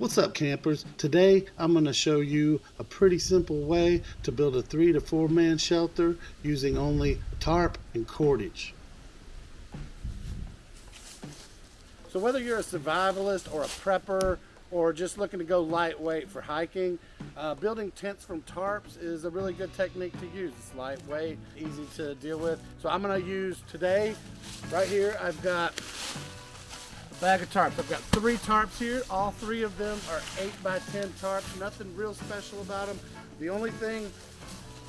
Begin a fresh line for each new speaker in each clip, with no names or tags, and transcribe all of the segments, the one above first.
What's up, campers? Today I'm going to show you a pretty simple way to build a 3 to 4 man shelter using only tarp and cordage. So whether you're a survivalist or a prepper or just looking to go lightweight for hiking, building tents from tarps is a really good technique to use. It's lightweight, easy to deal with. So I'm going to use today, right here, I've got bag of tarps. I've got 3 tarps here. All 3 of them are 8x10 tarps. Nothing real special about them. The only thing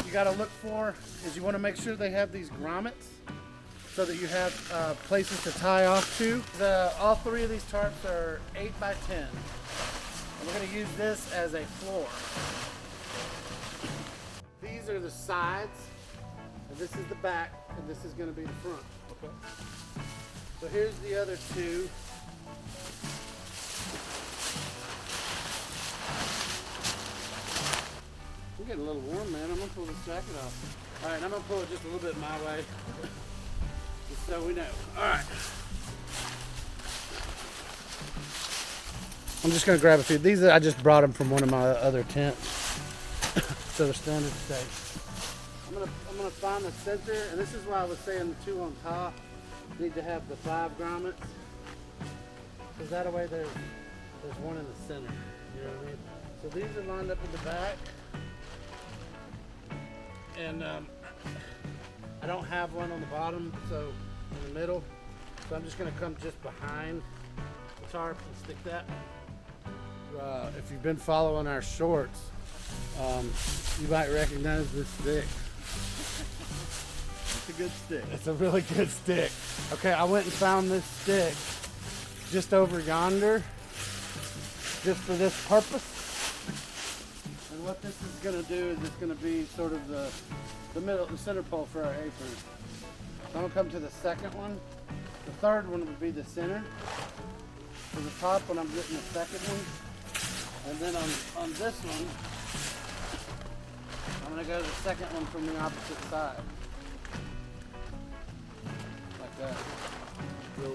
you got to look for is you want to make sure they have these grommets so that you have places to tie off to. All 3 of these tarps are 8x10. And we're going to use this as a floor. These are the sides, and this is the back, and this is going to be the front. Okay. So here's the other 2. I'm getting a little warm, man. I'm gonna pull this jacket off. All right, I'm gonna pull it just a little bit my way, just so we know. All right. I'm just gonna grab a few. These I just brought them from one of my other tents, so they're standard safe. I'm gonna find the center, and this is why I was saying the 2 on top need to have the 5 grommets, because that way there's one in the center. You know what I mean? So these are lined up in the back. And I don't have one on the bottom, so in the middle. So I'm just gonna come just behind the tarp and stick that. If you've been following our shorts, you might recognize this stick.
It's a good stick.
It's a really good stick. Okay, I went and found this stick just over yonder, just for this purpose. And what this is going to do is it's going to be sort of the center pole for our apron. So I'm going to come to the second one. The third one would be the center. For the top one, I'm getting the second one. And then on this one, I'm going to go to the second one from the opposite side. Like that.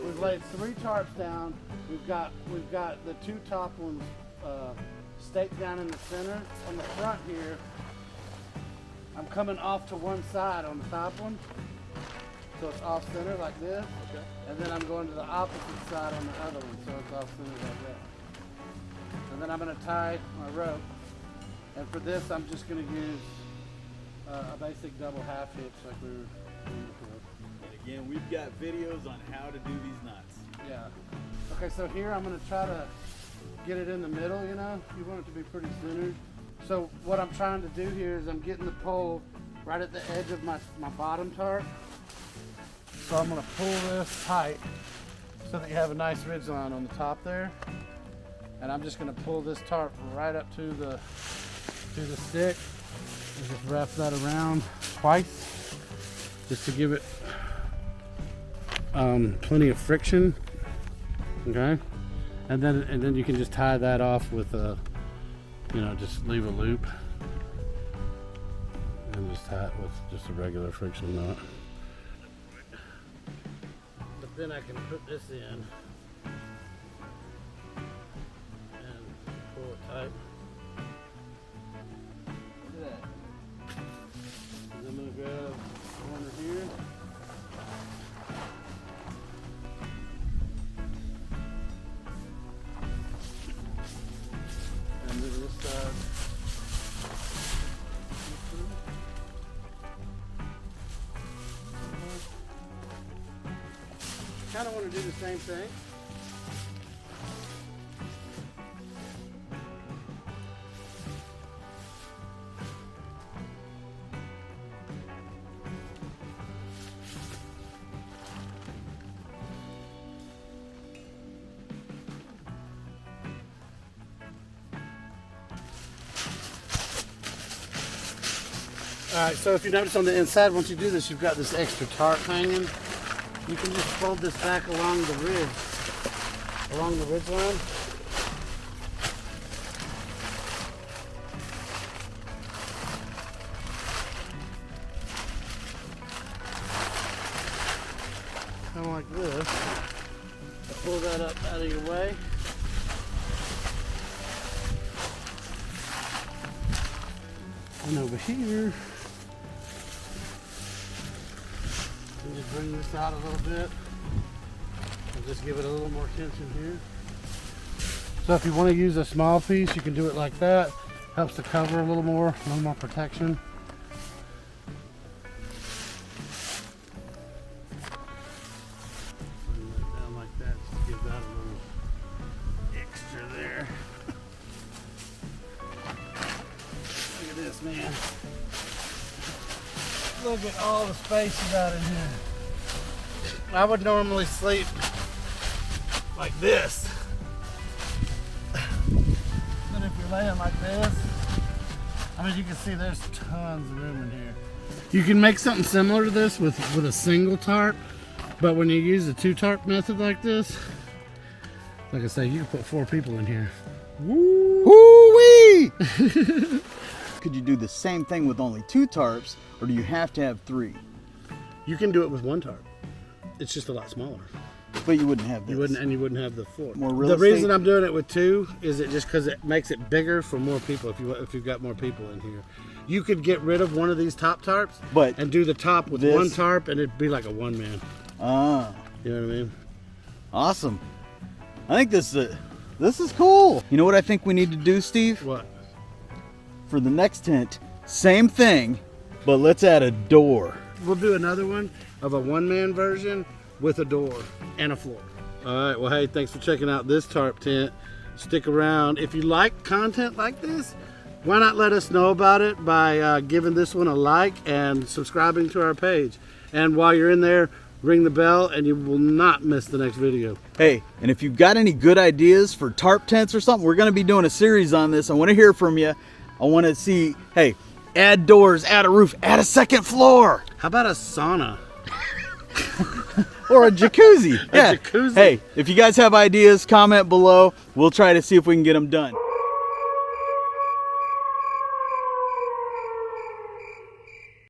We've laid 3 tarps down. We've got the 2 top ones staked down in the center. On the front here, I'm coming off to one side on the top one, so it's off center like this. Okay. And then I'm going to the opposite side on the other one, so it's off center like that. And then I'm going to tie my rope. And for this, I'm just going to use a basic double half hitch like we were doing before.
And again, we've got videos on how to do these knots.
Yeah. Okay, so here I'm going to try to get it in the middle, you know? You want it to be pretty centered. So what I'm trying to do here is I'm getting the pole right at the edge of my bottom tarp. So I'm going to pull this tight so that you have a nice ridge line on the top there. And I'm just going to pull this tarp right up to the stick and just wrap that around twice just to give it plenty of friction. Okay. And then you can just tie that off with a, just leave a loop and just tie it with just a regular friction knot. But then I can put this in and pull it tight. Look at that. And I'm gonna grab the corner here. And then this side. Kind of want to do the same thing. Alright, so if you notice on the inside, once you do this, you've got this extra tarp hanging. You can just fold this back along the ridge line. Kind of like this. Pull that up out of your way. And over here, just bring this out a little bit and just give it a little more tension here. So if you want to use a small piece, you can do it like that. Helps to cover a little more protection. Bring that down like that, just to give that a little extra there. Look at this, man. Look at all the spaces out in here. I would normally sleep like this. But if you're laying like this, I mean, you can see there's tons of room in here. You can make something similar to this with a single tarp, but when you use the 2 tarp method like this, like I say, you can put 4 people in here.
Woo-wee! Could you do the same thing with only 2 tarps, or do you have to have 3?
You can do it with 1 tarp. It's just a lot smaller.
But you wouldn't have this.
You wouldn't have the floor.
More real
The reason
estate?
I'm doing it with 2 is it just because it makes it bigger for more people. If you've got more people in here, you could get rid of one of these top tarps,
But
and do the top with
this-
1 tarp, and it'd be like a 1-man.
Ah,
You know what I mean?
awesome. I think this is cool. You know what I think we need to do, Steve?
What?
For the next tent, same thing, but let's add a door.
We'll do another one of a 1-man version with a door and a floor. All right. Well, hey, thanks for checking out this tarp tent. Stick around. If you like content like this, why not let us know about it by giving this one a like and subscribing to our page. And while you're in there, ring the bell and you will not miss the next video.
Hey, and if you've got any good ideas for tarp tents or something, we're going to be doing a series on this. I want to hear from you. I want to see, hey, add doors, add a roof, add a 2nd floor.
How about a sauna?
Or a jacuzzi.
A jacuzzi.
Hey, if you guys have ideas, comment below. We'll try to see if we can get them done.